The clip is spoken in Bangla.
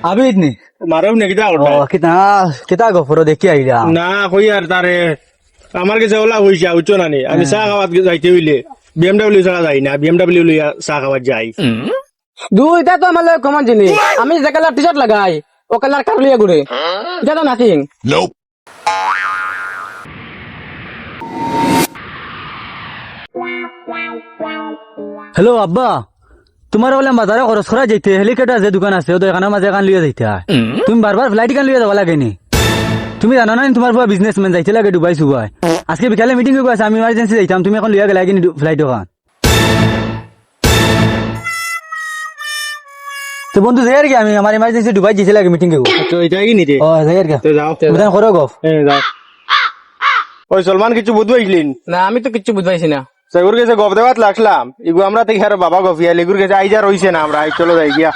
আবিদ নি মারব নে কিতা ও ওটা কিতা কিতা গফর দেখি আইলাম না কই আর তারে আমার কাছে ওলা হইছে উচ্চ না নি আমি চা খাওয়াত যাইতে হইলে বিএমডব্লিউ ছাড়া যাই না বিএমডব্লিউ লইয়া চা খাওয়াত যাই দুইটা তো আমার লাগে কমন জিনিস আমি যে কালার টি শার্ট লাগাই ও কালার কার লিয়ে ঘুরে এটা তো নাথিং হ্যালো আব্বা তোমার বলে বাজারে খরচ করা যাইতে হেলিকপ্টার যে দোকান আছে ওদের এখানে মাঝে এখান লিয়ে যাইতে হয়। তুমি বারবার ফ্লাইট এখান লিয়ে যাওয়া লাগেনি তুমি জানো না তোমার বাবা বিজনেসম্যান যাইতে লাগে দুবাই সুবাই আজকে বিকালে মিটিং হয়ে আছে আমি ইমার্জেন্সি যাইতাম তুমি এখন লিয়ে গেলে কিনি ফ্লাইট ওখান তো বন্ধু যাই আর কি আমি আমার ইমার্জেন্সি দুবাই যেতে লাগে মিটিং এ তো এটাই কি নিতে ও যাই আর কি তো যাও বুঝান করো গফ যাও ওই সলমান কিছু বুঝবাইছিলেন না আমি তো কিচ্ছু বুঝবাইছি না সেগুর কাছে গপ দেওয়াত লাগলাম এগু আমরা থেকে আর বাবা গফিয়া লেগুর কাছে আইজা রইছে না আমরা চলো যাই গিয়া